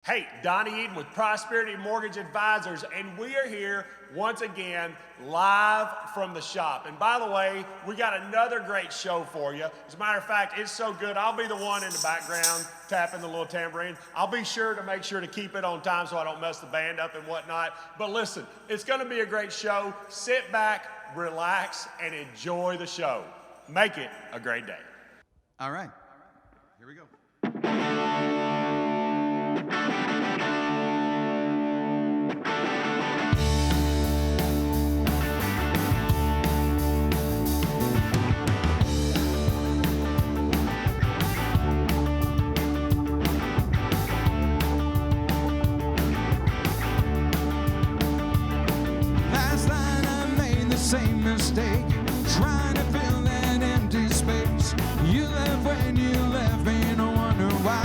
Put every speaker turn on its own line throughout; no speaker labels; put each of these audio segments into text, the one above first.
Hey, Donnie Eden with Prosperity Mortgage Advisors, and we are here once again live from the shop. And by the way, we got another great show for you. As a matter of fact, it's so good, I'll be the one in the background tapping the little tambourine. I'll be sure to make sure to keep it on time so I don't mess the band up and whatnot. But listen, it's going to be a great show. Sit back, relax, and enjoy the show. Make it a great day.
All right. Here we go.
Same mistake, trying to fill that empty space. You left when you left me, no wonder why.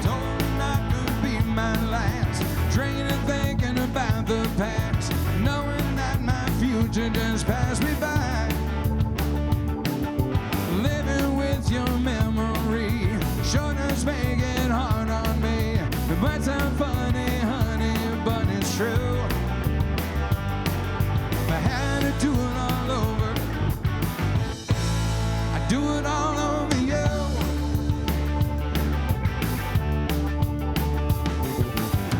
Told her not to be my last, drinking and thinking about the past, knowing that my future just passed me by. Living with your memory sure does make it hard on me. But it's funny, honey, but it's true. I had to do it all over. I do it all over you.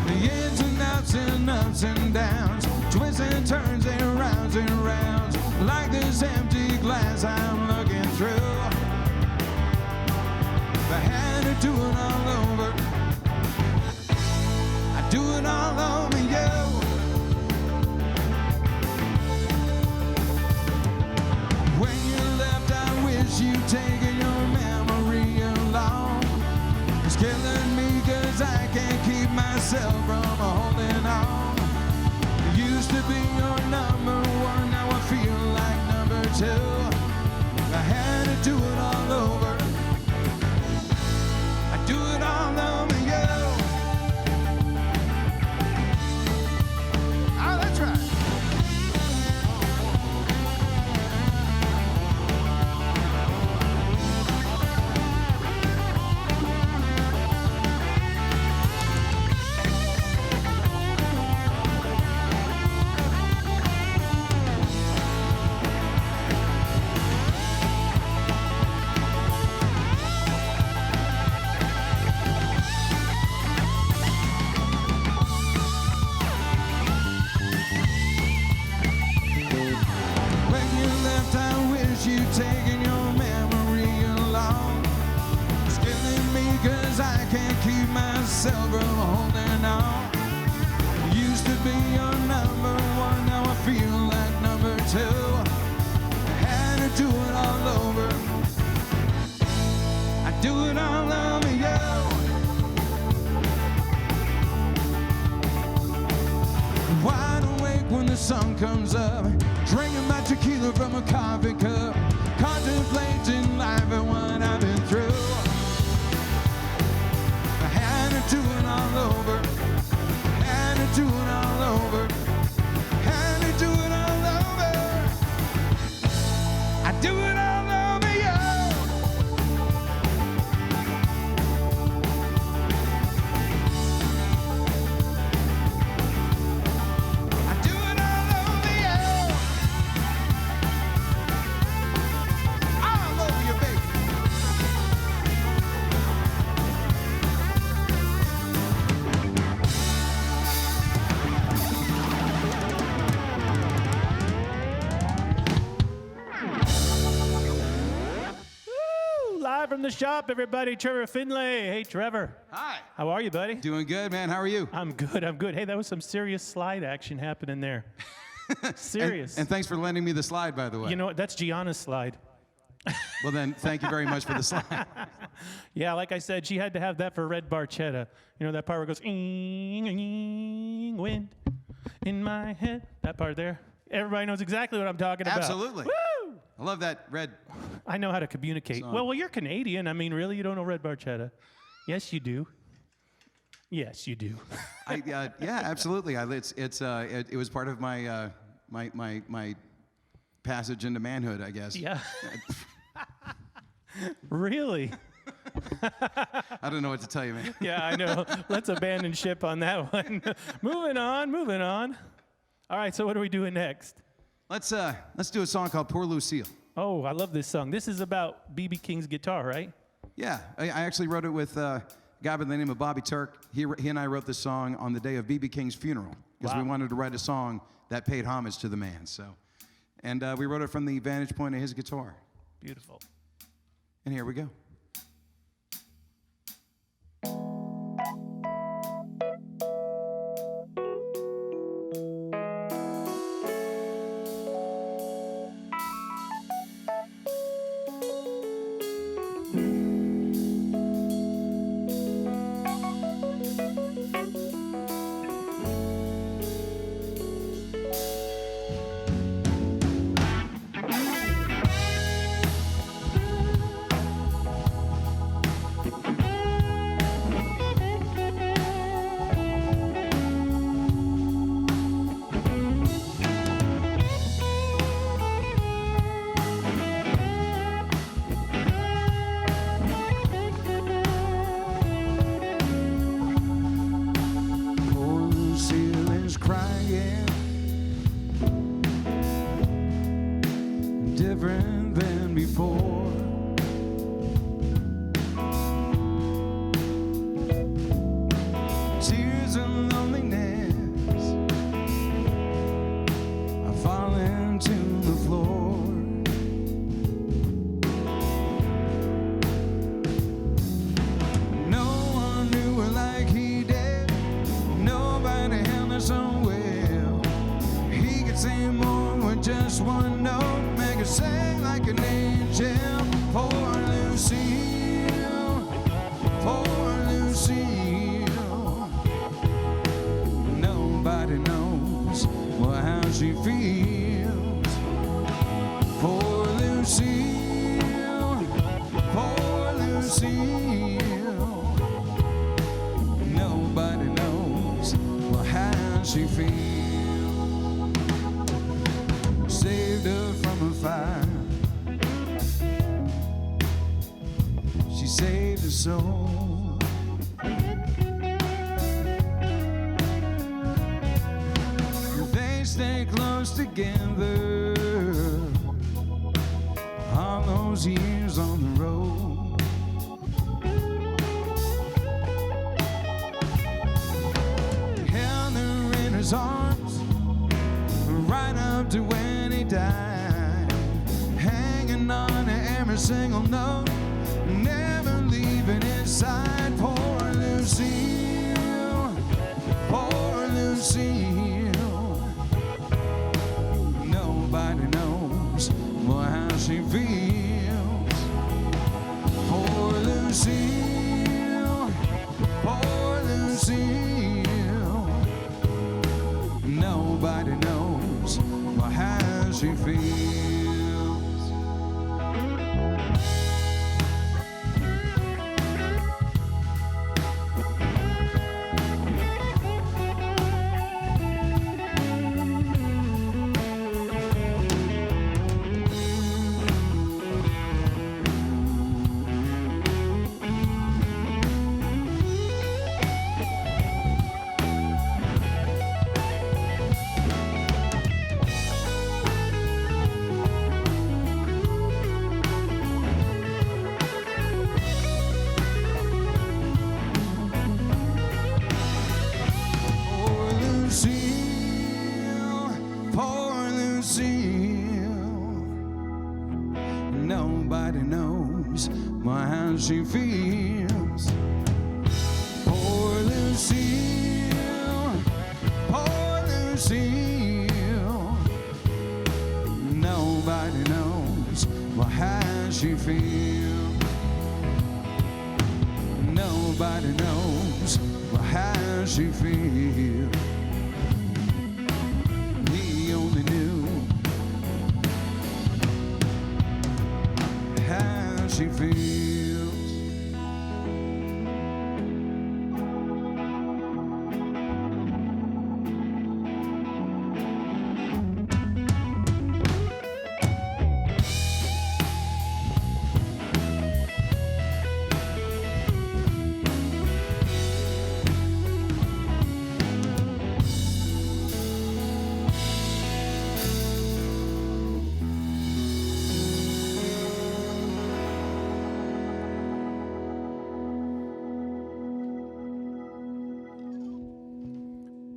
The ins and outs and ups and downs, twists and turns and rounds, like this empty glass I'm looking through. I had to do it all over. I do it all over you. You've taken your memory along. It's killing me cause I can't keep myself from holding on. I used to be your number one, now I feel like number two. I had to do it all over. I do it all over you. Oh, that's right. You've taken your memory along. It's killing me cause I can't keep myself from holding on. Used to be your number one, now I feel like number two. I had to do it all over. I do it all over you. Wide awake when the sun comes up, drinking my tequila from a coffee cup, contemplating life and what I've been through. I had to do it all over. Had to do it all over. Had to do it all over. I do it all over you.
From the shop, everybody. Trevor Finlay. Hey, Trevor.
Hi.
How are you, buddy?
Doing good, man. How are you?
I'm good. I'm good. Hey, that was some serious slide action happening there. Serious.
And thanks for lending me the slide, by the way.
You know what? That's Gianna's slide.
Well, then, thank you very much for the slide.
Yeah, like I said, she had to have that for Red Barchetta. You know that part where it goes, wind in my head. That part there. Everybody knows exactly what I'm talking about.
Absolutely.
Woo!
I love that red.
I know how to communicate.
Song.
Well, you're Canadian. I mean, really, you don't know Red Barchetta? Yes, you do. Yes, you do.
Yeah, absolutely. It was part of my my passage into manhood, I guess.
Yeah. Really?
I don't know what to tell you, man.
Yeah, I know. Let's abandon ship on that one. Moving on. All right, so what are we doing next?
Let's do a song called Poor Lucille.
Oh, I love this song. This is about B.B. King's guitar, right?
Yeah, I actually wrote it with a guy by the name of Bobby Turk. He and I wrote this song on the day of B.B. King's funeral because we wanted to write a song that paid homage to the man. And we wrote it from the vantage point of his guitar.
Beautiful.
And here we go. Different than before. Tears and loneliness are falling to the floor. No one knew her like he did. Nobody held her so well. He could say more with just one note. Sang like an angel. Poor Lucille, poor Lucille. Nobody knows how she feels. Poor Lucille, poor Lucille. Nobody knows how she feels. Saved her from a fire. She saved her soul. They stay close together all those years on the road. Held her in his arms right up to when he died, hanging on to every single note, never leaving his side. Poor Lucille, poor Lucille. Nobody knows how she feels. Poor Lucille, poor Lucille. Nobody knows how she feels. Nobody knows how she feels. Poor Lucille, poor Lucille. Nobody knows how she feels. Nobody knows how she feels. He only knew how she feels.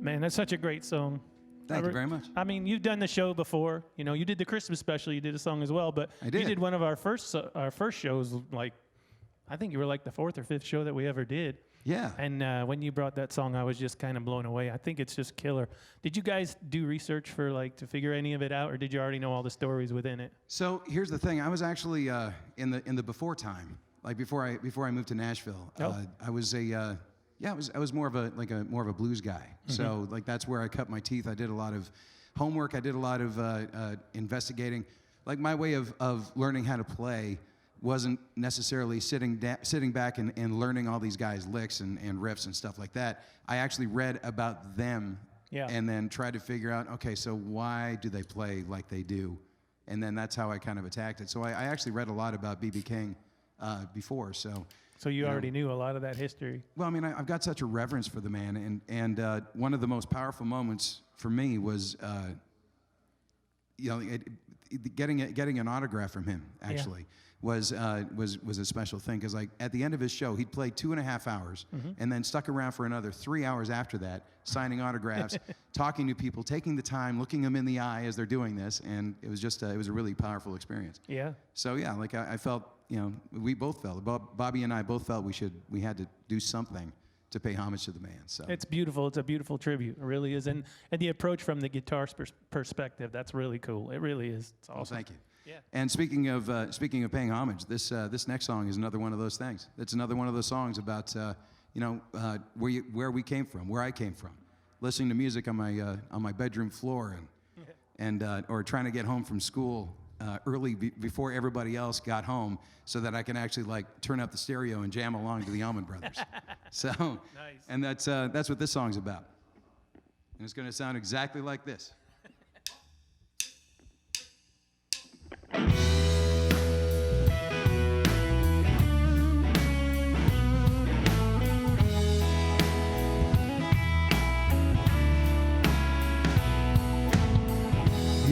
Man, that's such a great song.
Thank you very much.
I mean, you've done the show before. You know, you did the Christmas special. You did a song as well. But
I did.
You did one of our first shows. Like, I think you were like the 4th or 5th show that we ever did.
Yeah.
And when you brought that song, I was just kind of blown away. I think it's just killer. Did you guys do research for to figure any of it out, or did you already know all the stories within it?
So here's the thing. I was actually in the before time, like before I moved to Nashville.
Oh.
I was I was more of a blues guy.
Mm-hmm.
So like that's where I cut my teeth. I did a lot of homework. I did a lot of investigating. Like my way of learning how to play wasn't necessarily sitting back and learning all these guys' licks and riffs and stuff like that. I actually read about them and then tried to figure out, okay, so why do they play like they do? And then that's how I kind of attacked it. So I actually read a lot about B.B. King before. So
you already knew a lot of that history.
Well, I mean, I've got such a reverence for the man, and one of the most powerful moments for me was, getting an autograph from him. Actually, was a special thing because like at the end of his show, he'd play 2.5 hours, and then stuck around for another 3 hours after that, signing autographs, talking to people, taking the time, looking them in the eye as they're doing this, and it was just it was a really powerful experience.
Yeah.
So yeah, like I felt. We both felt, Bobby and I both felt we had to do something to pay homage to the man. So
it's beautiful. It's a beautiful tribute. It really is. And the approach from the guitar's perspective, that's really cool. It really is. It's awesome.
Well, thank you.
Yeah.
And speaking of paying homage, this next song is another one of those things. It's another one of those songs about where we came from, where I came from, listening to music on my bedroom floor and or trying to get home from school early before everybody else got home, so that I can actually like turn up the stereo and jam along to the Allman Brothers. So,
nice.
And that's what this song's about. And it's going to sound exactly like this.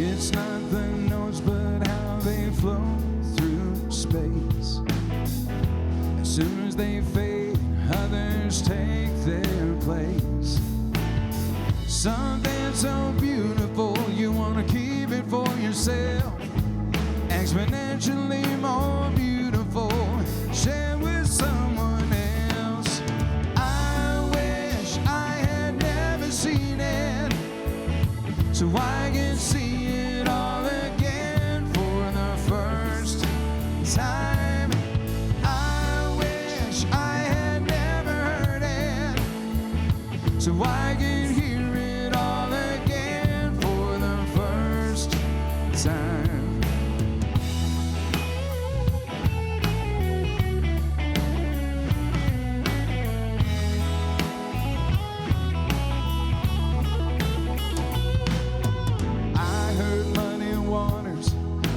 It's not the notes, but how they flow through space. As soon as they fade, others take their place. Something so beautiful, you want to keep it for yourself. Exponentially more beautiful, share with someone else. I wish I had never seen it, so I can see it all again for the first time. I wish I had never heard it, so I can hear it all again for the first time.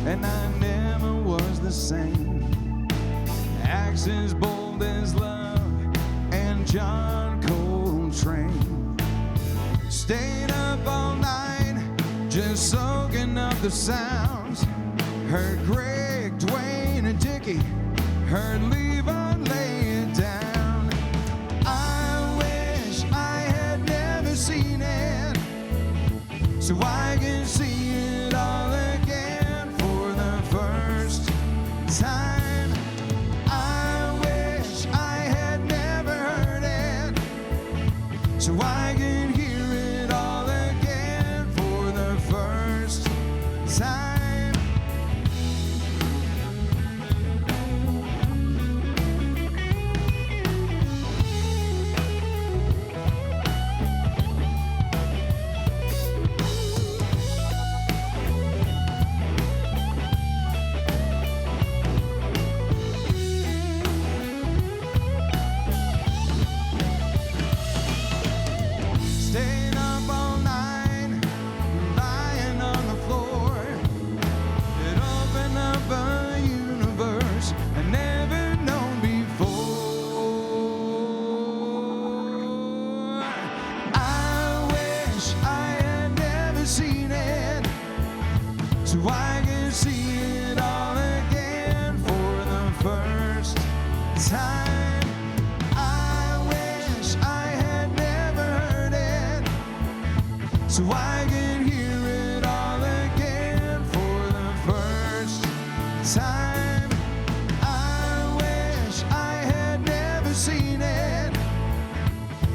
And I never was the same. Acts as bold as love and John Coltrane. Stayed up all night, just soaking up the sounds. Heard Greg, Dwayne, and Dickie. Heard Levon lay it down. I wish I had never seen it, so I can see it all again for the first time. I wish I had never heard it, so I can hear it all again for the first time. Staying up all night, lying on the floor. It opened up a universe I never known before. I wish I had never seen it, so I can see it all again for the first time. I wish I had never heard it, so I can hear it all again for the first time. I wish I had never seen it,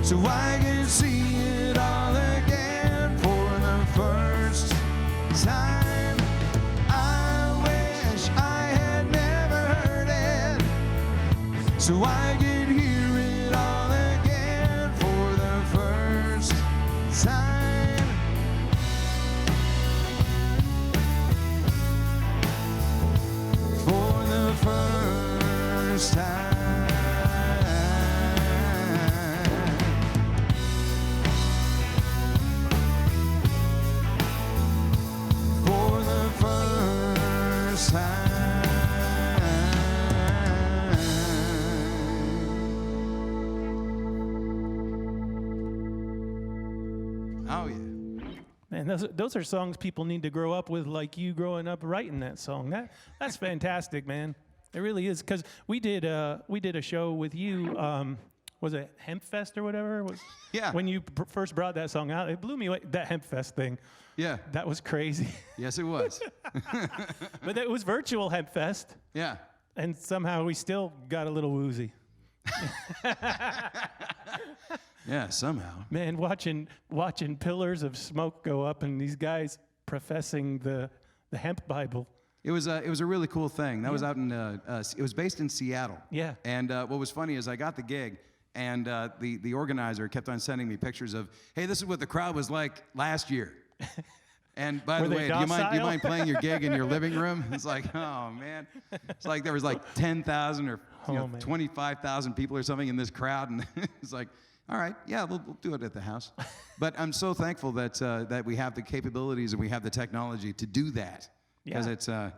so I can see it all again for the first time. I wish I had never heard it, so I can hear it all again for the first time. For the first time. For the first time.
Oh, yeah.
Man, those are songs people need to grow up with, like you growing up writing that song. That's fantastic, man. It really is, because we did a show with you. Was it Hemp Fest or whatever?
Yeah.
When you first brought that song out, it blew me away. That Hemp Fest thing.
Yeah.
That was crazy.
Yes, it was.
But it was virtual Hemp Fest,
Yeah.
and somehow we still got a little woozy.
Yeah, somehow.
Man, watching pillars of smoke go up and these guys professing the hemp Bible.
It was a really cool thing. That was out in it was based in Seattle.
Yeah.
And what was funny is I got the gig, and the organizer kept on sending me pictures of, hey, this is what the crowd was like last year. And by
Were
the
they
way, do you
docile?
mind playing your gig in your living room? It's like, oh man, it's like there was like 10,000 or
man.
25,000 people or something in this crowd, and it's like, all right, yeah, we'll do it at the house. But I'm so thankful that that we have the capabilities and we have the technology to do that, because
Yeah.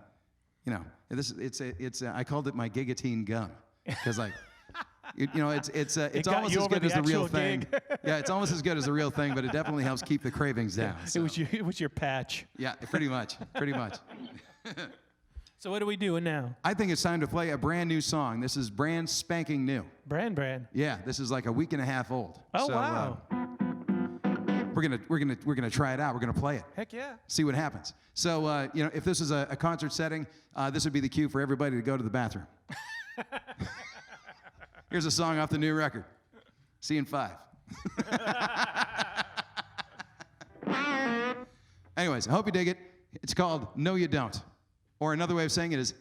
it's I called it my gigatine gum, because like. It's
got
almost
you
as
over
good
the
as the real
actual
thing.
gig.
Yeah, it's almost as good as the real thing, but it definitely helps keep the cravings down. So.
It was your patch.
Yeah, pretty much.
So what are we doing now?
I think it's time to play a brand new song. This is brand spanking new.
Brand.
Yeah, this is like a week and a half old.
Oh,
So,
wow.
we're gonna try it out. We're gonna play it.
Heck yeah.
See what happens. So if this is a concert setting, this would be the cue for everybody to go to the bathroom. Here's a song off the new record. See you in 5. Anyways, I hope you dig it. It's called No You Don't. Or another way of saying it is,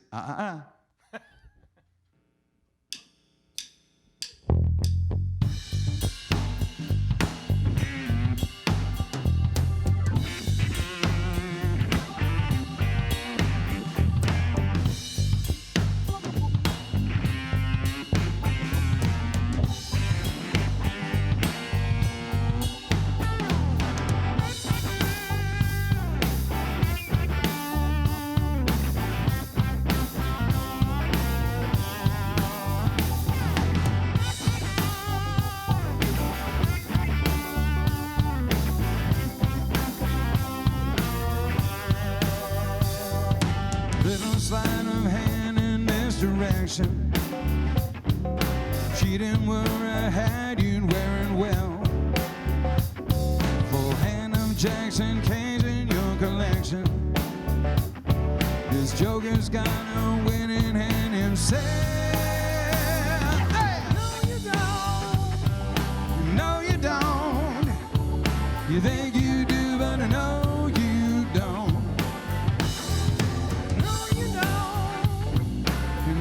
Little sleight of hand in misdirection. She didn't wear a hat you'd wearing well. Full hand of Jackson K's in your collection. This joker's got a winning hand himself. Hey! No, you don't. You think you do, but I know you don't.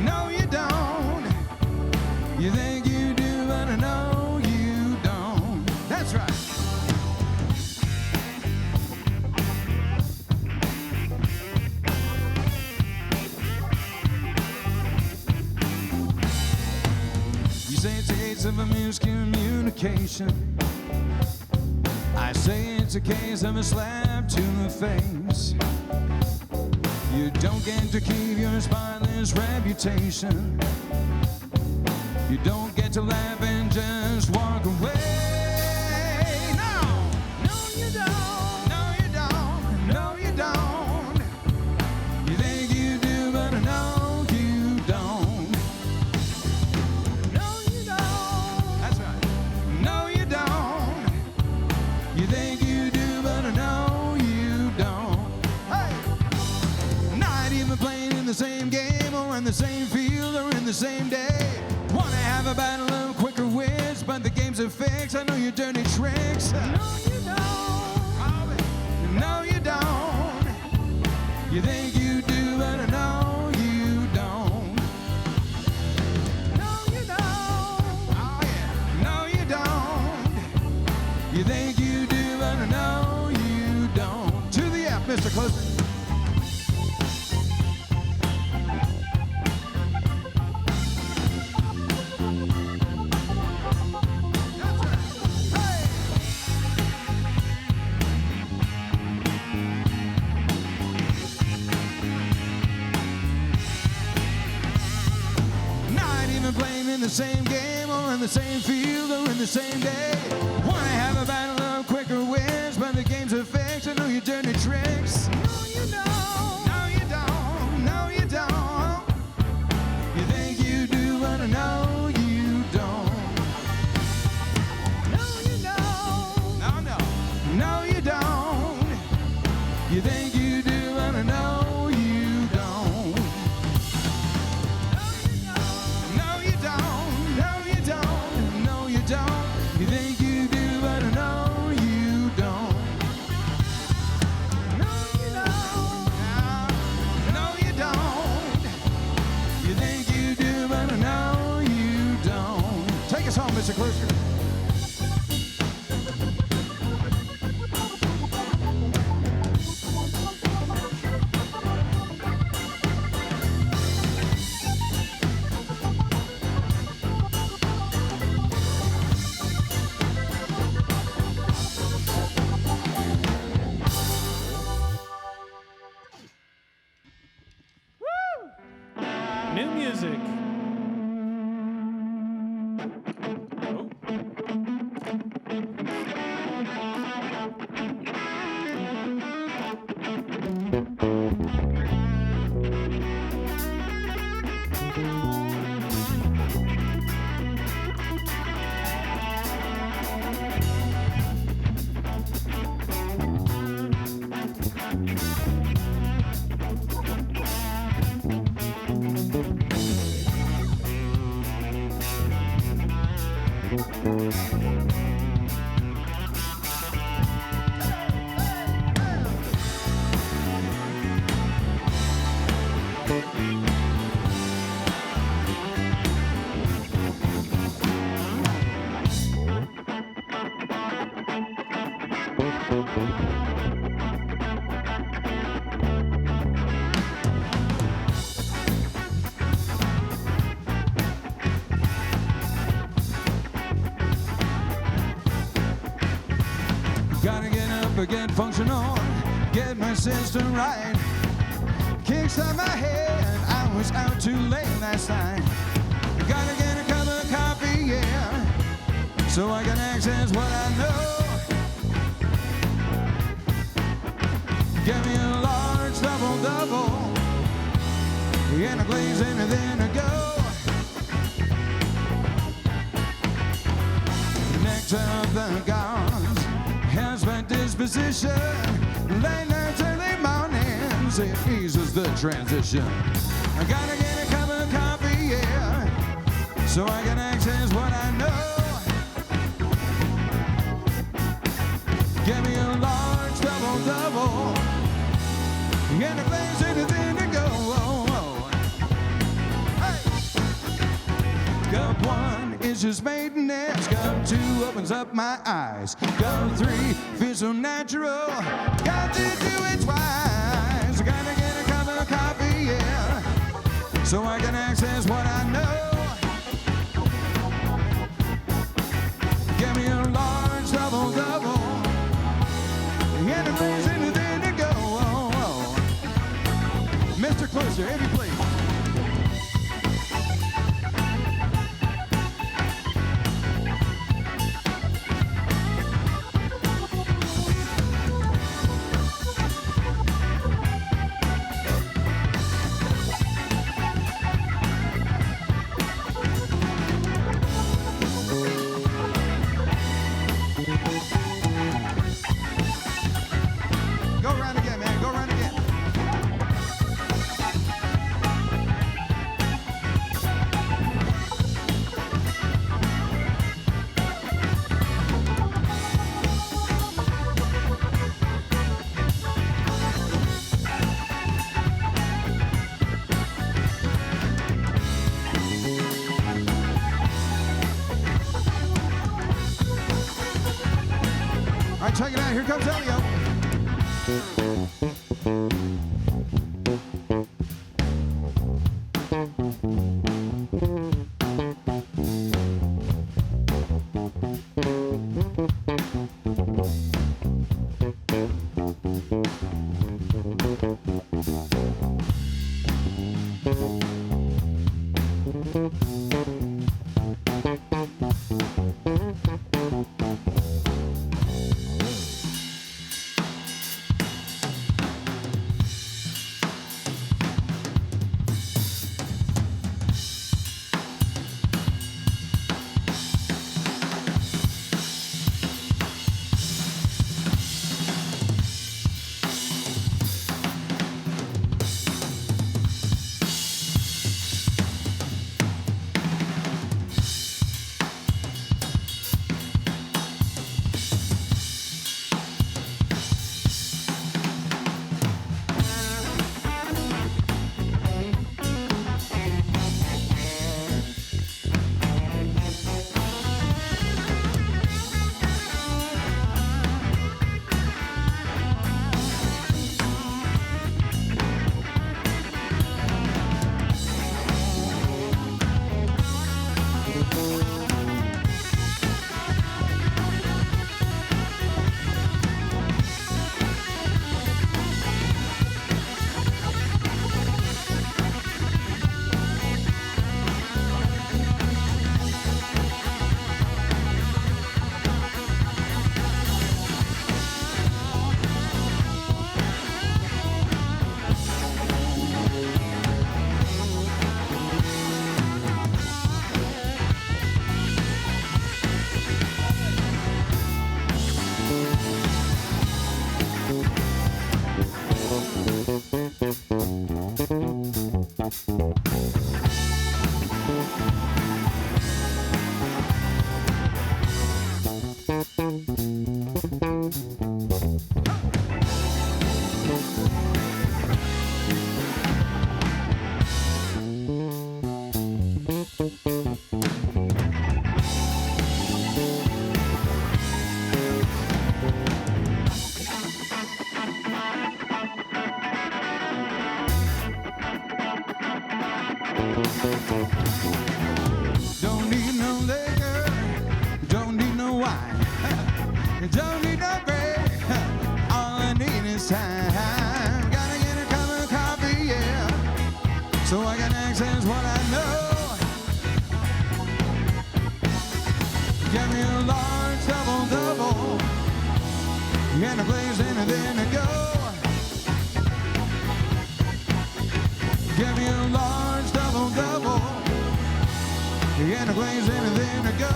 No, you don't. You think you do, but I know you don't. That's right. You say it's a case of a miscommunication. I say it's a case of a slap to the face. You don't get to keep your spotless reputation. You don't get to laugh and just walk away. No, you don't. No, you don't. No, you don't. You think you do, but I know you don't. No, you don't. That's right. No, you don't. You think you do, but I games are fixed. I know your dirty tricks.
No, you don't.
No, you don't. You think you do, but I know you don't.
No, you don't.
Oh, yeah. No, you don't. You think you do, but I know you don't. To the F, Mr. Klooster. In the same game or in the same field or in the same day. Wanna have a battle of quicker wins, but the games are fixed. I know your dirty tricks.
No, you don't.
No, you don't. No, you don't. You think you do, but I know you don't.
No, you don't.
No, no. No, you don't. You think you do, but I know you don't. No, you don't. No, you don't. No, you don't. You think you do, but I know you don't.
No, you don't.
No, you don't. You think you do, but I know you don't. Take us home, Mr. Klooster.
New music. Gotta get up, get functional, get my system right. Kickstart my head, I was out too late last night. Gotta get a cup of coffee, yeah, so I can access what I know. Give me a large double-double, and a glaze anything to go. Next of the gods has my disposition. Late nights, early mornings, it eases the transition. I gotta get a cup of coffee, yeah, so I can access what I know. Give me a large double-double, and a glaze anything to go. Hey! Cup 1 is just maintenance. Cup 2 opens up my eyes. Cup 3 feels so natural. Got to do it twice. Gotta get a cup of coffee, yeah, so I can access what I know. Give me a large double-double, and a glaze anything to go. Mr. Klooster, if you please.
right, check it out. Here comes Elio. Don't need no liquor, don't need no wine, don't need no break, all I need is time. Gotta get a cup of coffee, yeah, so I can access what I know. Get me a large double-double, and a place anything to go. Get me a large double-double, and a place anything to go.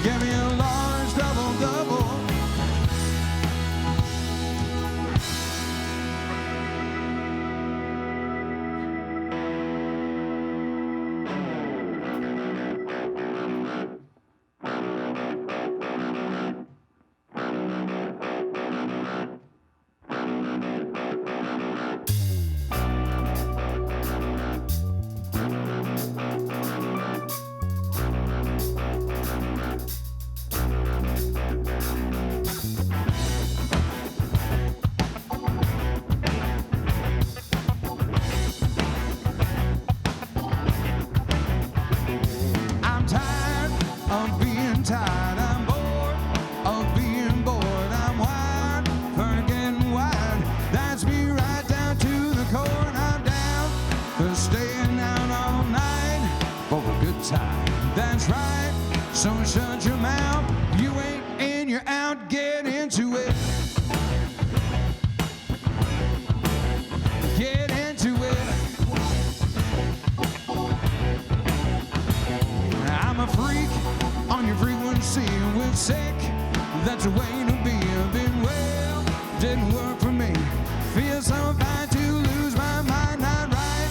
Get me a large double-double. That's right, so shut your mouth. You ain't in, you're out, get into it. Get into it. I'm a freak on your frequency. We're sick, that's the way to be. I've been well, didn't work for me. Feel so fine to lose my mind, not right.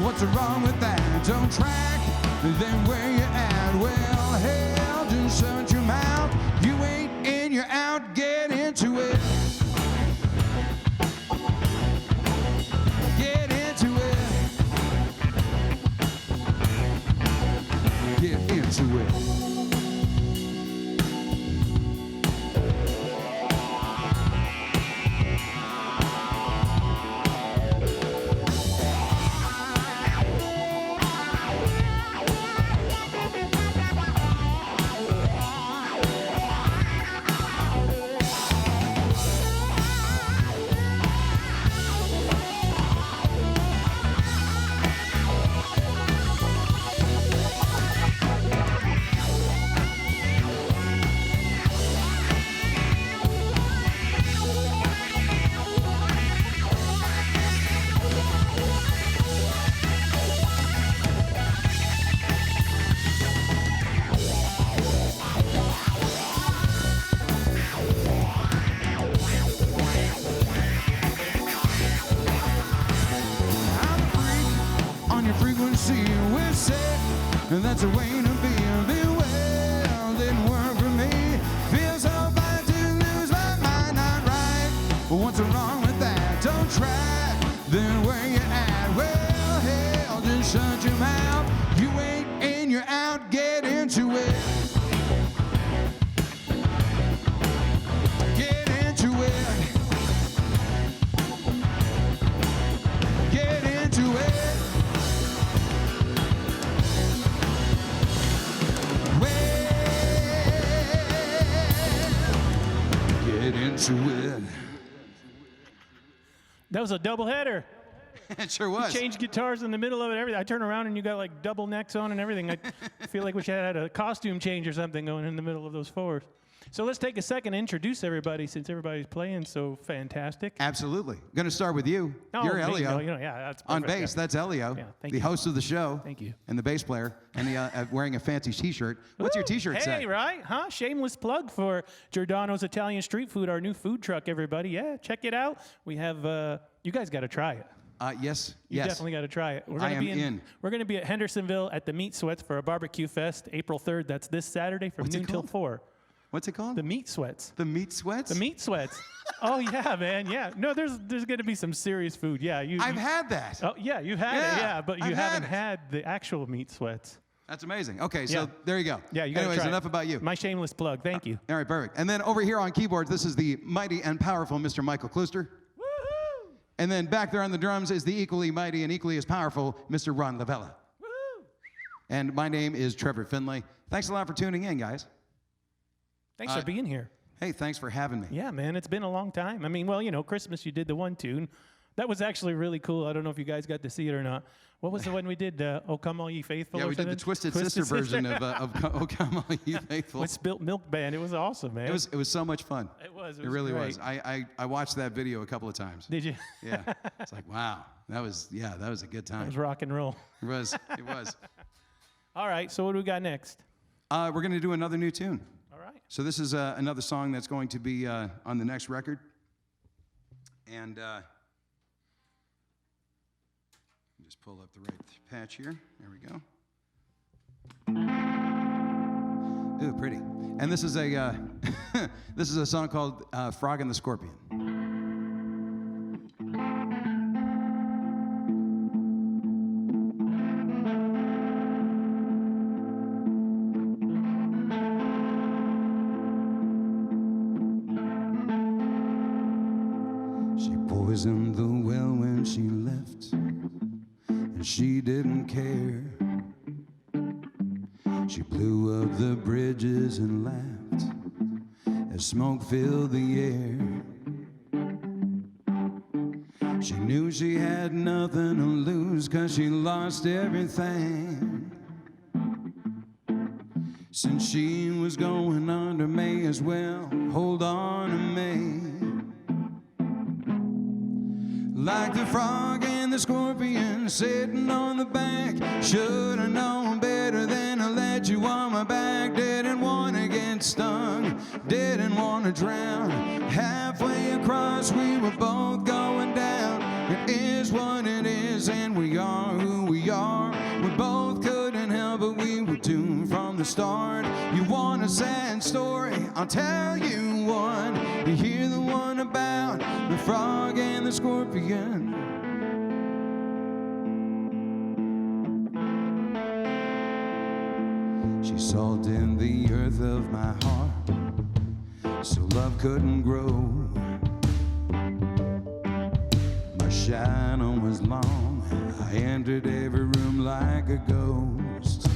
What's wrong with that? Don't track, then where you at? Well, hell, just shut your mouth. You ain't in, you're out, get into it. Get into it. Get into it.
on your frequency. We're set, and that's a way to be. Well, didn't work for me. Feels so bad to lose my mind, not right. But what's wrong with that? Don't try, then where you at? Well, hell, just shut your mouth. You ain't in, you're out, get into it. Get into it. Get into it. Get into it.
That was a double header.
It sure was.
Changed guitars in the middle of it, everything. I turn around and you got like double necks on and everything. I feel like we should have had a costume change or something going in the middle of those fours. So let's take a second to introduce everybody since everybody's playing so fantastic.
Absolutely. Going to start with you.
Oh,
You're
me,
Elio.
no, yeah, that's
On
perfect,
bass,
yeah.
that's Elio,
Yeah, thank
the
you.
host of the show.
Thank you.
And the bass player, and the, wearing a fancy T-shirt. What's your T-shirt
hey,
say?
right? Huh? Shameless plug for Giordano's Italian Street Food, our new food truck, everybody. Yeah, check it out. We have, you guys got to try it.
Yes.
You
yes.
definitely got to try it. We're
I
gonna be
am in.
We're going to be at Hendersonville at the Meat Sweats for a barbecue fest, April 3rd. That's this Saturday from
What's it
noon till
called?
4.
What's it called?
The Meat Sweats.
The Meat Sweats?
The Meat Sweats. Oh yeah, man. Yeah. No, there's going to be some serious food. Yeah.
I've had that.
Oh yeah, you've had
Yeah,
it. Yeah, but you
I've
haven't
had it.
had the actual Meat Sweats.
That's amazing. Okay, so
Yeah.
there you go.
Yeah, you got to
Anyways,
try
enough
it.
about you.
My shameless plug. Thank you.
All right, perfect. And then over here on keyboards, this is the mighty and powerful Mr. Michael Klooster.
Woohoo!
And then back there on the drums is the equally mighty and equally as powerful Mr. Ron Lavella.
Woohoo!
And my name is Trevor Finlay. Thanks a lot for tuning in, guys.
Thanks for being here.
Hey, thanks for having me.
Yeah, man, it's been a long time. I mean, well, you know, Christmas, you did the one tune. That was actually really cool. I don't know if you guys got to see it or not. What was the one we did? Oh, Come All Ye Faithful?
Yeah,
or
we did the
something?
Twisted Sister version of Oh Come All Ye Faithful.
With Spilt Milk Band. It was awesome, man.
It was so much fun.
It was.
It really
great.
was. I watched that video a couple of times.
Did you?
Yeah. It's like, wow. That was a good
It
time.
was rock and roll.
It was. It was.
All right, so what do we got next?
We're going to do another new tune.
All right.
So this is another song that's going to be on the next record. And just pull up the right patch here. There we go. Ooh, pretty. And this is a this is a song called "Frog and the Scorpion." She poisoned the well when she left, and she didn't care. She blew up the bridges and laughed as smoke filled the air. She knew she had nothing to lose 'cause she lost everything. Since she was going under, may as well hold on to me. Like the frog and the scorpion sitting on the bank. Should have known better than to let you on my back. Didn't want to get stung, didn't want to drown. Halfway across we were both going down. It is what it is and we are who we are. We both couldn't help but we were doomed from the start. You want a sad story? I'll tell you one. You hear the one about the frog and the scorpion. She salted the earth of my heart so love couldn't grow. My shadow was long, I entered every room like a ghost.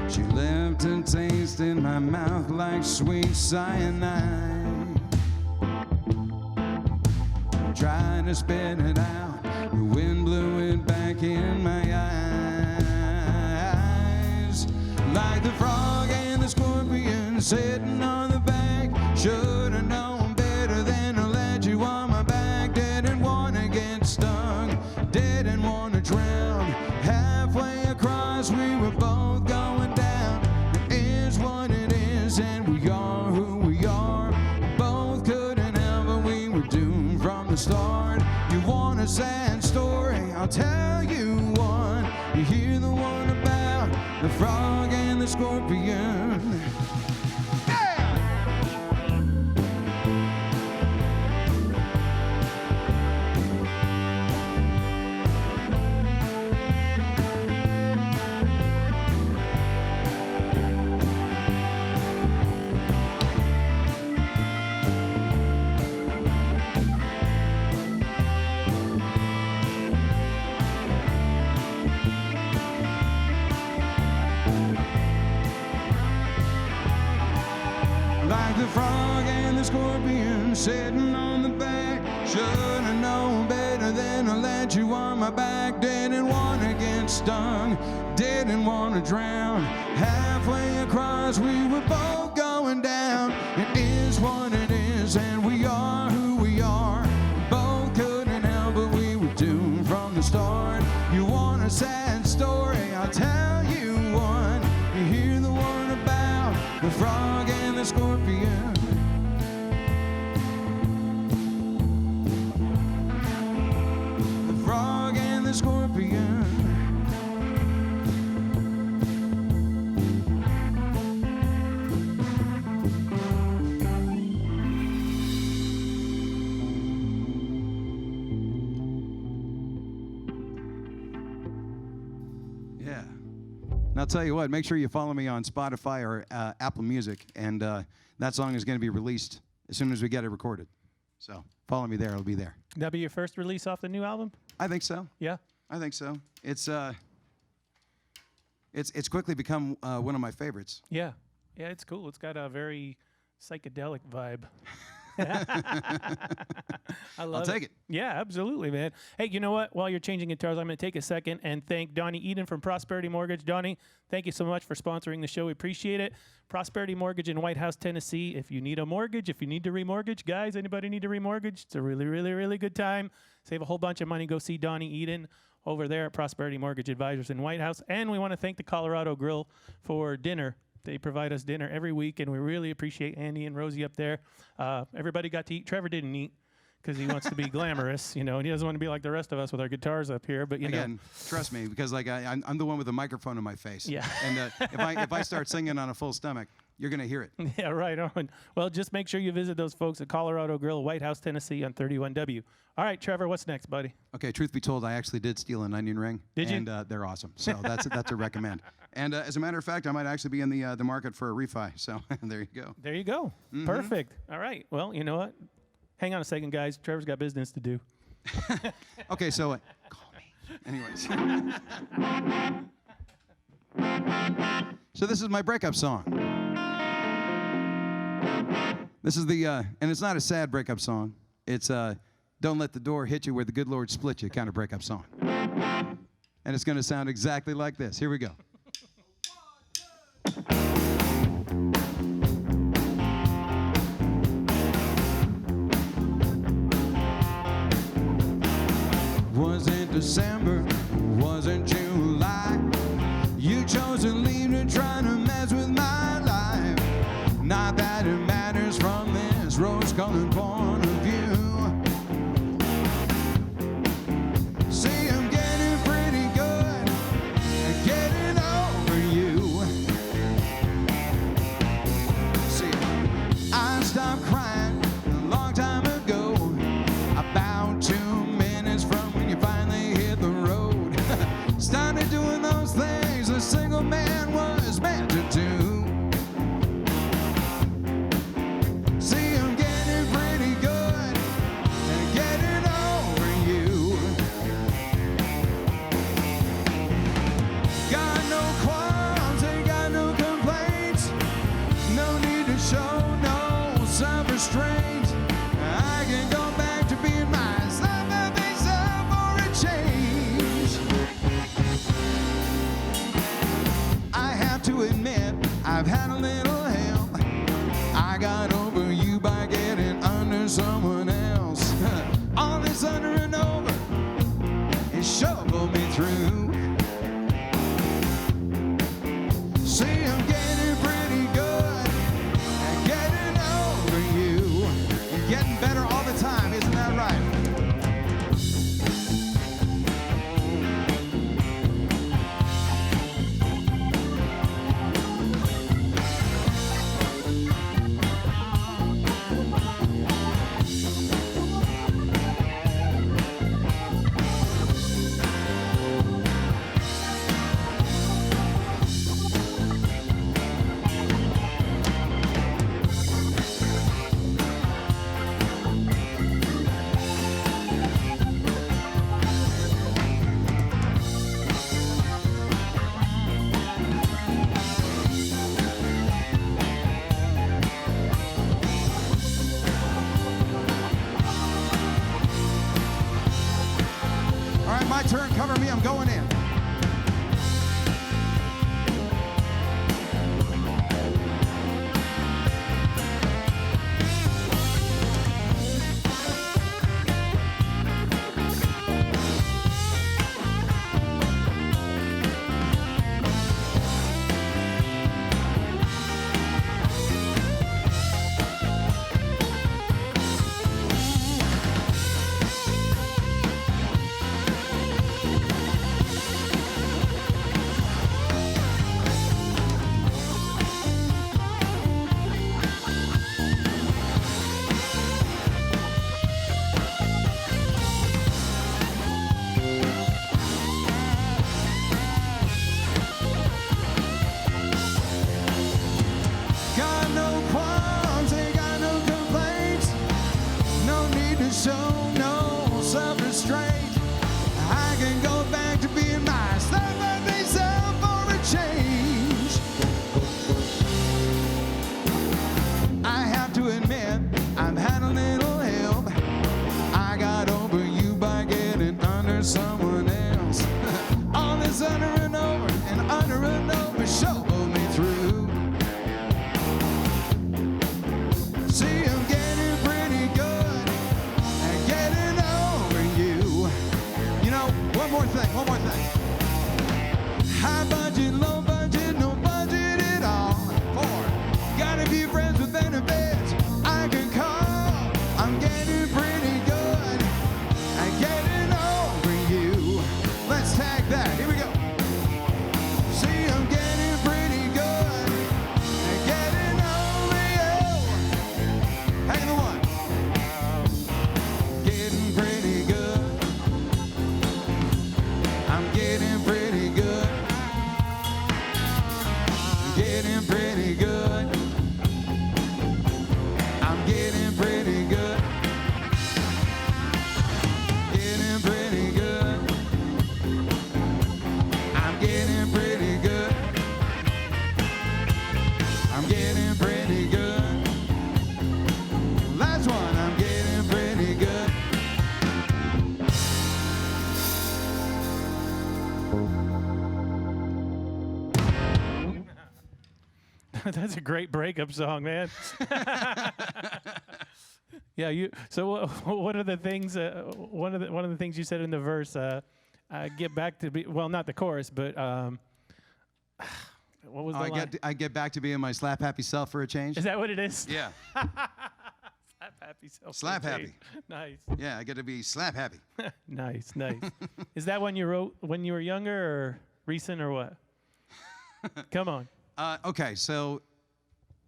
She left a taste in my mouth like sweet cyanide. Tried to spit it out, the wind blew it back in my eyes. Like the frog and the scorpion sitting on the bank. Should have known better than to let you on my back. Didn't want to get stung, didn't want to drown. Halfway across we were both going down. It is what it is and we are who we are. Both couldn't help but we were doomed from the start. You want a sad story? I'll
tell you one. You hear the one about the frog and the scorpion. Like the frog and the scorpion sitting on the back. Should've known better than to let you on my back. Didn't want to get stung, didn't want to drown. Halfway across we were both going down. It is what it is and we are who we are. Both couldn't help but we were doomed from the start. You want a sad story, I'll tell you one. You hear the one about the frog and the scorpion. The frog and the scorpion.
Yeah. And I'll tell you what, make sure you follow me on Spotify or Apple Music, and that song is going to be released as soon as we get it recorded. So follow me there, it'll be there.
That'll be your first release off the new album?
I think so.
Yeah.
I think so. It's quickly become one of my favorites.
Yeah. Yeah, it's cool. It's got a very psychedelic vibe.
I'll take it.
Yeah, absolutely, man. Hey, you know what? While you're changing guitars, I'm going to take a second and thank Donnie Eden from Prosperity Mortgage. Donnie, thank you so much for sponsoring the show. We appreciate it. Prosperity Mortgage in White House, Tennessee. If you need a mortgage, if you need to remortgage, guys, anybody need to remortgage? It's a really, really, really good time. Save a whole bunch of money. Go see Donnie Eden over there at Prosperity Mortgage Advisors in White House. And we want to thank the Colorado Grill for dinner. They provide us dinner every week, and we really appreciate Andy and Rosie up there. Everybody got to eat. Trevor didn't eat because he wants to be glamorous, and he doesn't want to be like the rest of us with our guitars up here. But
Again, trust me, because I'm the one with the microphone in my face.
Yeah.
And if I start singing on a full stomach, you're gonna hear it.
Yeah, right on. Well, just make sure you visit those folks at Colorado Grill, White House, Tennessee on 31W. All right, Trevor, what's next, buddy?
Okay, truth be told, I actually did steal an onion ring.
Did you?
And they're awesome. So that's a recommend. And as a matter of fact, I might actually be in the market for a refi. So there you go.
There you go. Mm-hmm. Perfect. All right. Well, you know what? Hang on a second, guys. Trevor's got business to do.
Okay, so call me. Anyways. So this is my breakup song. This is the, and it's not a sad breakup song. It's don't let the door hit you where the good Lord split you kind of breakup song. And it's going to sound exactly like this. Here we go.
Wasn't December, wasn't July. You chose to leave to try to mess with my life. Not that it matters from this rose-colored point of view. See, I'm getting pretty good at getting over you. See, I stopped crying a long time ago, about 2 minutes from when you finally hit the road. Started doing those things a single man was meant to do. See, I'm getting pretty good at getting over you. Got no qualms, ain't got no complaints. No need to show no self-restraint. I can go back to being myself and face up for a change. I have to admit, I've had a little help. I got over you by getting under someone else. All this under and over, it shoved me through. See, I'm getting pretty good at getting over you. And getting better all the time, isn't that right?
Cover me, I'm going in. Someone else. All this under and over, shovel me through. See, I'm getting pretty good at getting over you. You know, one more thing. High budget, low budget, no budget at all. 4, got a few friends with benefits I can call. I'm getting pretty good at getting over you. Let's tag that. Here we go. See, I'm getting pretty good at getting over you. Hang the one. Getting pretty good. I'm getting pretty good. I'm getting pretty good. I'm getting pretty good. Getting pretty good. I'm getting pretty good. I'm getting pretty good. Last one, I'm getting pretty good.
That's a great breakup song, man. Yeah, you. So one of the things, one of the things you said in the verse, get back to be. Well, not the chorus, but what was the line?
I get back to being my slap happy self for a change.
Is that what it is?
Yeah.
Slap happy.
Slap happy.
Nice.
Yeah, I get to be slap happy.
Nice. Is that one you wrote when you were younger, or recent, or what? Come on.
Okay, so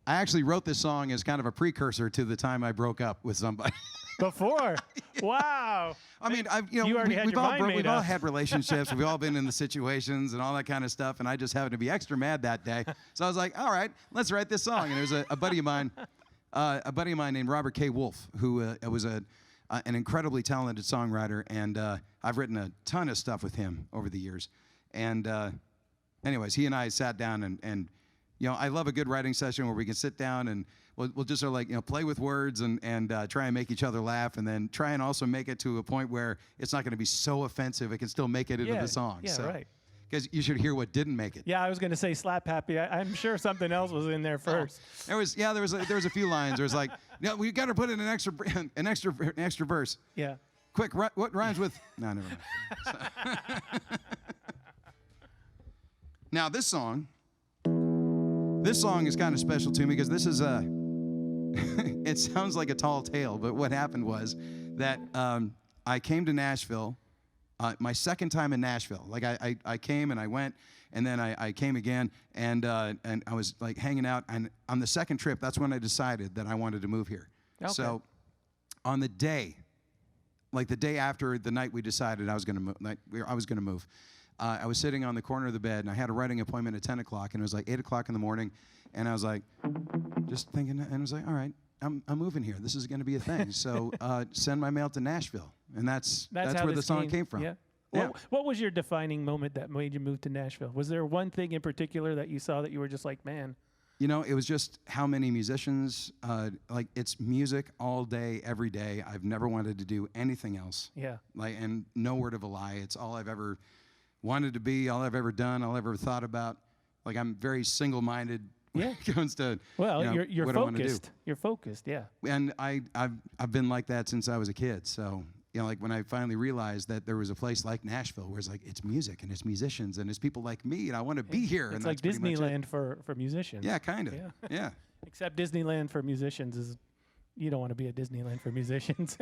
I actually wrote this song as kind of a precursor to the time I broke up with somebody.
Before. Wow.
I mean,
You already had your mind made
we've all
up.
had relationships. We've all been in the situations and all that kind of stuff. And I just happened to be extra mad that day. So I was like, all right, let's write this song. And there's a buddy of mine, named Robert K. Wolf, who was an incredibly talented songwriter. And I've written a ton of stuff with him over the years. And anyways, he and I sat down and you know, I love a good writing session where we can sit down and we'll just sort of like, you know, play with words and try and make each other laugh, and then try and also make it to a point where it's not going to be so offensive it can still make it into the song.
Yeah,
so,
right.
Because you should hear what didn't make it.
Yeah, I was going to say slap happy. I'm sure something else was in there first.
There was a few lines. There was like, yeah, we got to put in an extra verse.
Yeah.
Quick, what rhymes with? No, never mind. Now this song is kind of special to me because this is it sounds like a tall tale, but what happened was that I came to Nashville, my second time in Nashville. Like I came and I went, and then I came again, and I was like hanging out. And on the second trip, that's when I decided that I wanted to move here.
Okay.
So on the day after the night we decided I was going to move. I was sitting on the corner of the bed, and I had a writing appointment at 10 o'clock, and it was like 8 o'clock in the morning, and I was like, just thinking, and I was like, all right, I'm moving here. This is going to be a thing. So send my mail to Nashville, and that's where the song came from.
Yeah.
Yeah.
What was your defining moment that made you move to Nashville? Was there one thing in particular that you saw that you were just like, man,
You know, it was just how many musicians, like it's music all day, every day. I've never wanted to do anything else.
Yeah.
Like, and no word of a lie. It's all I've ever wanted to be, all I've ever done, all I've ever thought about. Like I'm very single-minded when it comes to
well,
you know,
you're
what I want to do.
focused. You're focused, yeah.
And I've been like that since I was a kid. So, you know, like when I finally realized that there was a place like Nashville where it's like it's music and it's musicians and it's people like me and I want to be here.
It's
and
like
that's pretty much it.
Disneyland for musicians.
Yeah, kind of.
Yeah.
Yeah.
Except Disneyland for musicians is, you don't want to be at Disneyland for musicians.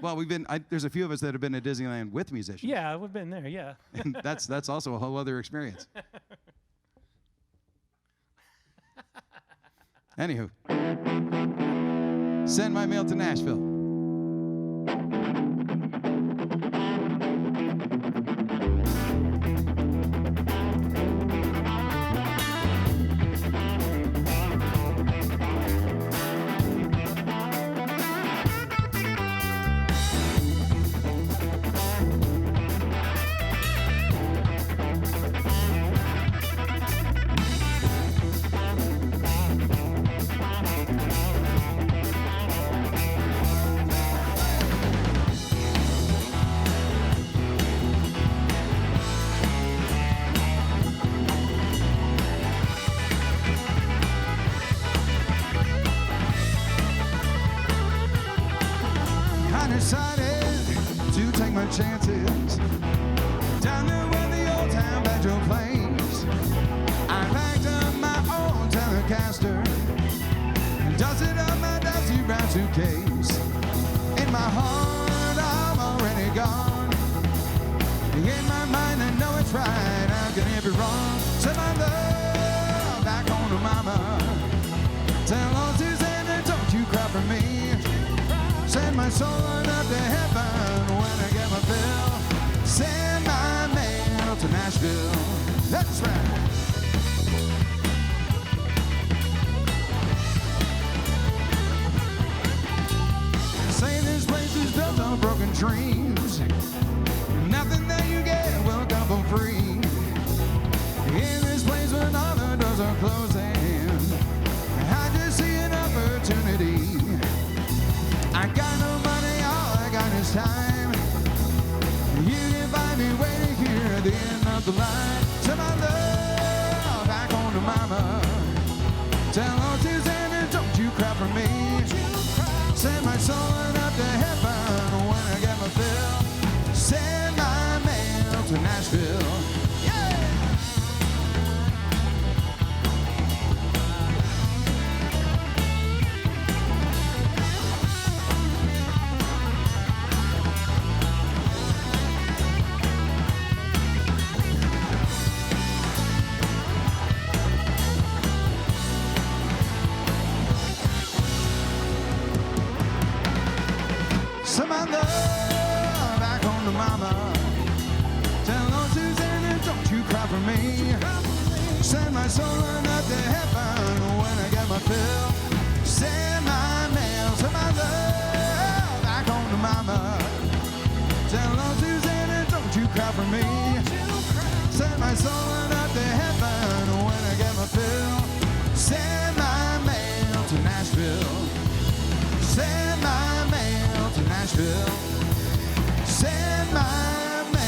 Well, there's a few of us that have been to Disneyland with musicians.
Yeah, we've been there, yeah.
And that's also a whole other experience. Anywho, send my mail to Nashville. Chances down there where the old town banjo plays. I packed up my old Telecaster and dusted up my dusty brown suitcase. In my heart, I'm already gone. In my mind, I know it's right. How can it be wrong? Send my love back home to mama. Tell old Susanna, don't you cry for me. Send my soul on up to heaven when I get my fill. Send my mail to Nashville. That's right. Say this place is built on broken dreams. Nothing that you get will come for free. In this place when all the doors are closing, I just see an opportunity. I got no money, all I got is time. You can find me waiting here at the end of the line. Send my love back home to mama. Tell old Susanna, don't you cry for me. Send my soul on up to heaven when I get my fill. Send my mail to Nashville. Send my love back home to mama. Tell old Susanna, don't you cry for me. Send my soul on up to heaven when I get my fill. Send my mail, send my love back home to mama. Tell old Susanna, don't you cry for me. Send my soul on up to heaven when I get my fill. Send my mail to Nashville. Send my mail to Nashville. Send my mail.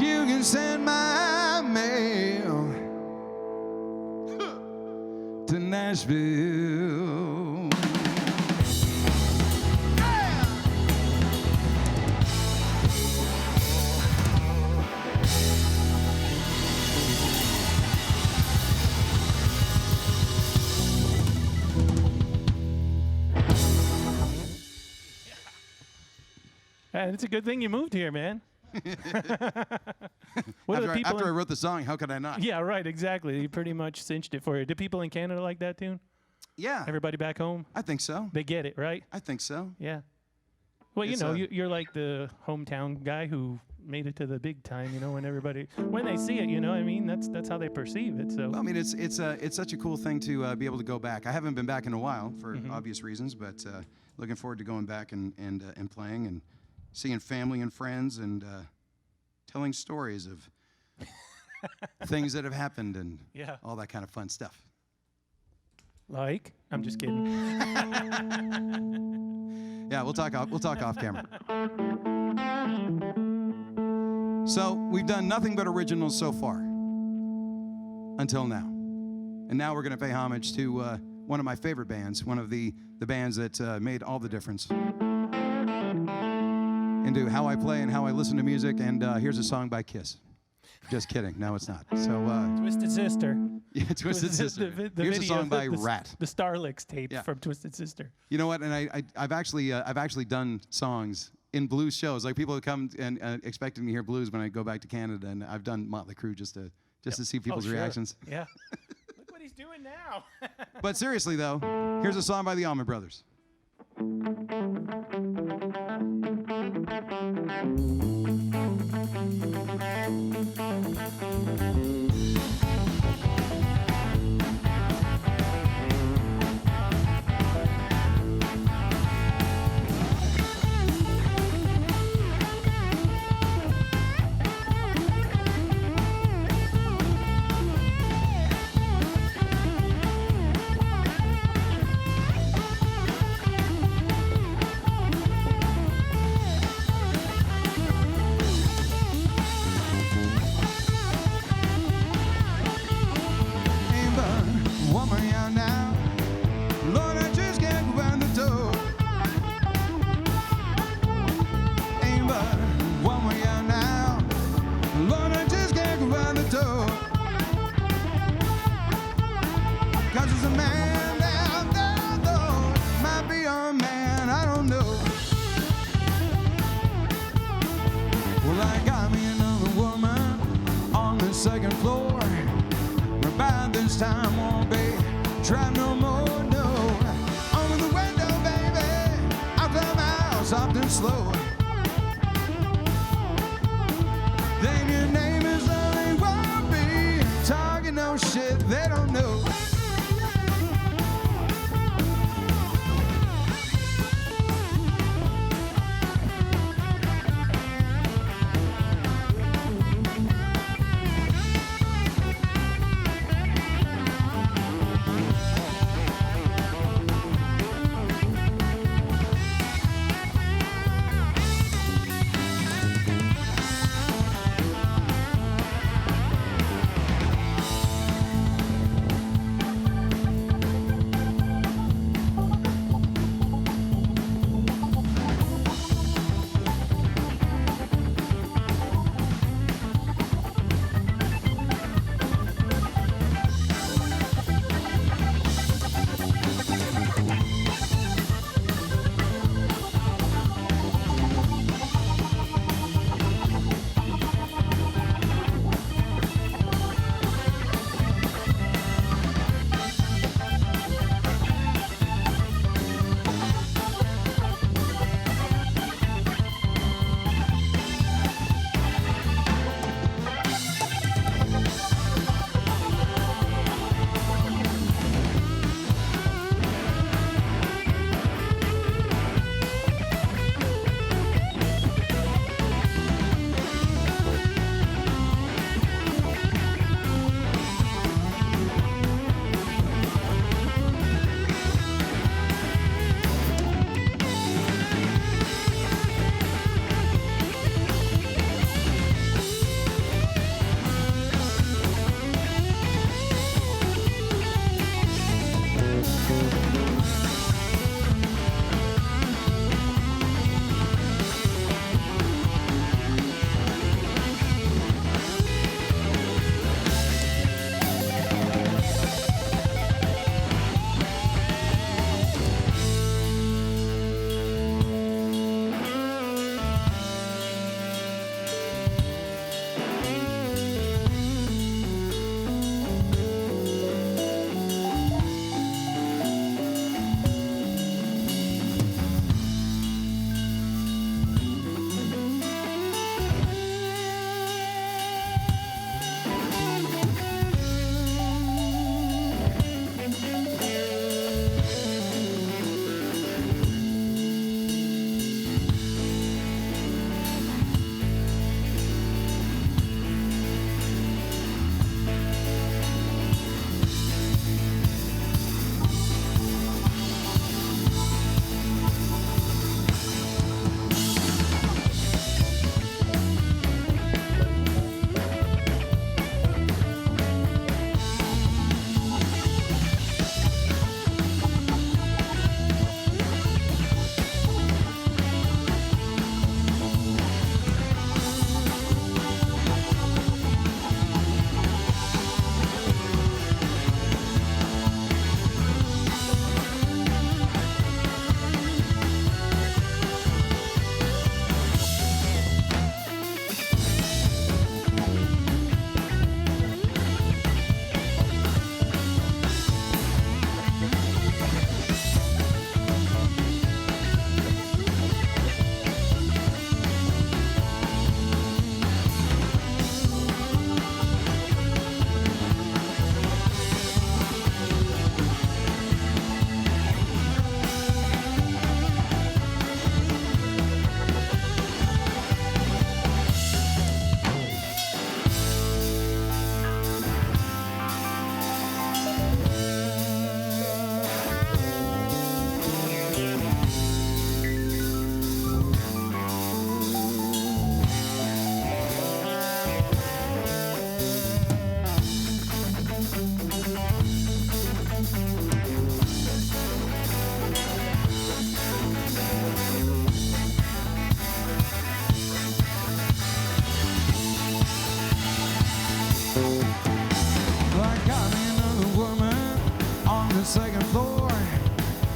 You can send my mail to Nashville.
And it's a good thing you moved here, man.
After I wrote the song, how could I not?
Yeah, right, exactly. You pretty much cinched it for you. Do people in Canada like that tune?
Yeah.
Everybody back home?
I think so.
They get it, right?
I think so.
Yeah. Well, you're like the hometown guy who made it to the big time, when they see it, I mean, that's how they perceive it. So
well, I mean, it's such a cool thing to be able to go back. I haven't been back in a while for obvious reasons, but looking forward to going back and playing and seeing family and friends and telling stories of things that have happened and
Yeah.
all that kind of fun stuff.
Like? I'm just kidding.
Yeah, we'll talk off camera. So we've done nothing but originals so far until now. And now we're going to pay homage to one of my favorite bands, one of the bands that made all the difference into how I play and how I listen to music. And here's a song by Kiss. Just kidding. No, it's not. So
Twisted Sister.
yeah, Twisted Sister.
The
Here's a
video,
song by
the
Rat.
The Starlicks tape
Yeah.
from Twisted Sister.
You know what? And I've actually done songs in blues shows. Like people come and expecting to hear blues when I go back to Canada, and I've done Motley Crue just to see people's
sure.
reactions.
Yeah. Look what he's doing now.
But seriously though, here's a song by the Allman Brothers. Second floor, but by this time won't be try no more, no. Over the window, baby, out the house, soft and slow. Then your name is only won't be talking no shit they don't know.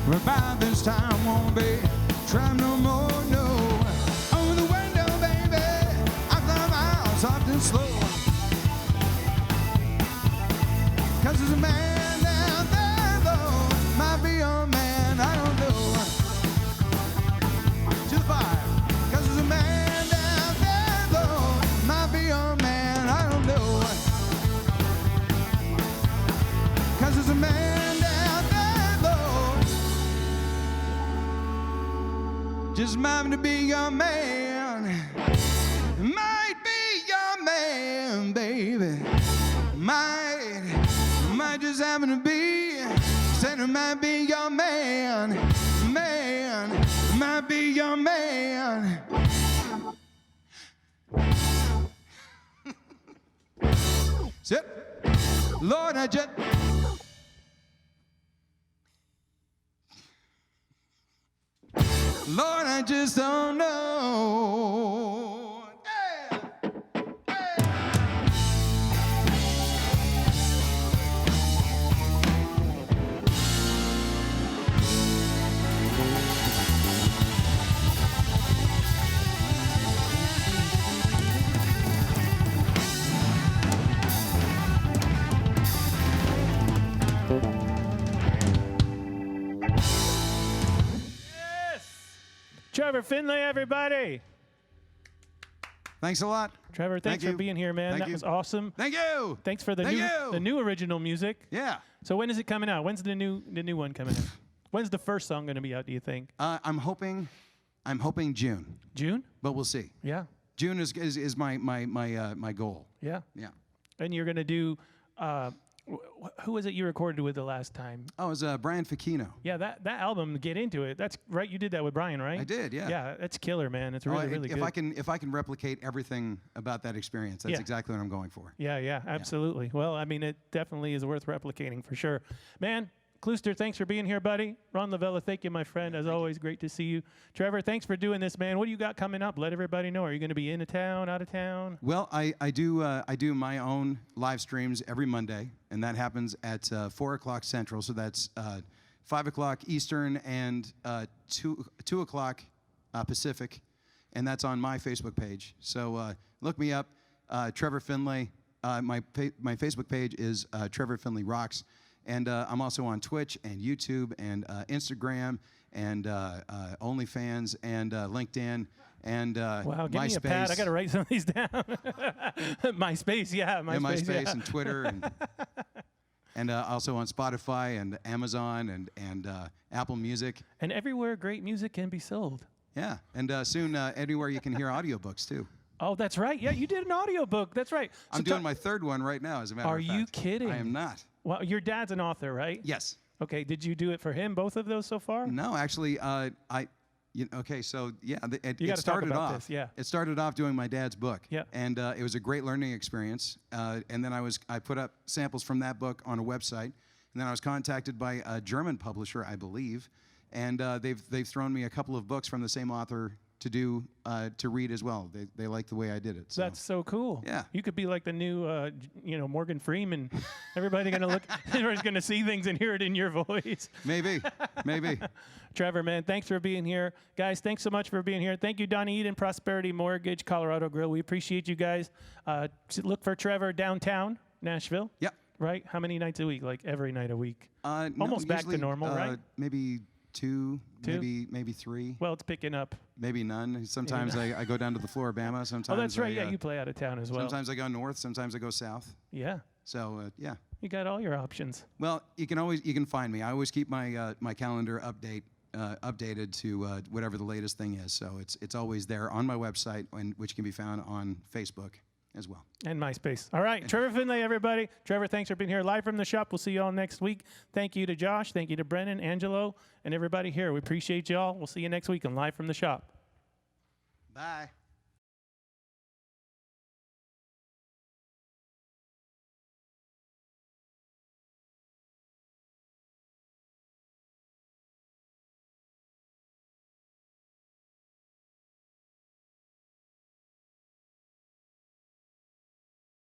But by this time won't be trying no more, no. Over the window, baby, I climb out soft and slow. 'Cause there's a man down there, though, might be your man, I don't know. To the fire. 'Cause there's a man down there, though, might be your man, I don't know. 'Cause there's a man down there, though, just might to be your man. Might be your man, baby. Might just happen to be. Said it might be your man. Man, might be your man. Sit. Lord, I just. Lord, I just don't know. Yeah. Yeah.
Trevor Finlay, everybody.
Thanks a lot.
Trevor, thanks
Thank
for
you.
being here, man.
Thank
That
you.
was awesome.
Thank you.
Thanks for the
Thank
new
you.
the new original music.
Yeah.
So when is it coming out? When's the new one coming out? When's the first song going to be out, do you think?
I'm hoping June,
June?
but we'll see.
Yeah.
June is my goal.
Yeah.
Yeah.
And you're going to do who was it you recorded with the last time?
Oh, it was Brian Facchino.
Yeah, that album, Get Into It. That's right. You did that with Brian, right?
I did, yeah.
Yeah, that's killer, man. It's really, really
if
good.
if I can replicate everything about that experience, that's
Yeah.
exactly what I'm going for.
Yeah, absolutely. Well, I mean, it definitely is worth replicating for sure. Man, Klooster, thanks for being here, buddy. Ron Lavella, thank you, my friend. As always, great to see you. Trevor, thanks for doing this, man. What do you got coming up? Let everybody know. Are you going to be in town, out of town?
Well, I do my own live streams every Monday, and that happens at 4 o'clock Central. So that's 5 o'clock Eastern and 2 o'clock Pacific, and that's on my Facebook page. So look me up, Trevor Finlay. My Facebook page is Trevor Finlay Rocks. And I'm also on Twitch and YouTube and Instagram and OnlyFans and LinkedIn and
Wow, give
MySpace.
me a pad. I got to write some of these down. MySpace, yeah.
MySpace
yeah.
and Twitter and also on Spotify and Amazon and Apple Music.
And everywhere great music can be sold.
Yeah, and soon anywhere you can hear audiobooks too.
Oh, that's right. Yeah, you did an audiobook. That's right.
I'm doing my third one right now, as a matter of fact.
Are you kidding?
I am not.
Well, your dad's an author, right?
Yes.
Okay, did you do it for him, both of those so far?
No, actually, okay, so yeah,
You
it
gotta talk
started
about
off.
this, yeah.
It started off doing my dad's book.
Yeah.
And it was a great learning experience. And then I put up samples from that book on a website. And then I was contacted by a German publisher, I believe, and they've thrown me a couple of books from the same author to read as well. They like the way I did it. So.
That's so cool.
Yeah.
You could be like the new, Morgan Freeman. Everybody's gonna see things and hear it in your voice.
Maybe.
Trevor, man, thanks for being here. Guys, thanks so much for being here. Thank you, Donnie Eden, Prosperity Mortgage, Colorado Grill. We appreciate you guys. Look for Trevor downtown, Nashville.
Yep.
Right? How many nights a week? Like every night a week?
No,
Almost back to
usually,
normal, right?
Maybe two,
Two?
maybe three,
Well, it's picking up.
maybe none. Sometimes I go down to the Floribama. Sometimes
Oh, that's right.
I,
Yeah, you play out of town as well.
Sometimes I go north. Sometimes I go south.
Yeah.
So yeah.
You got all your options.
Well, you can find me. I always keep my my calendar updated to whatever the latest thing is. So it's always there on my website, which can be found on Facebook as well.
And MySpace. All right. Trevor Finlay, everybody. Trevor, thanks for being here live from the shop. We'll see you all next week. Thank you to Josh. Thank you to Brennan, Angelo, and everybody here. We appreciate you all. We'll see you next week on Live from the Shop.
Bye.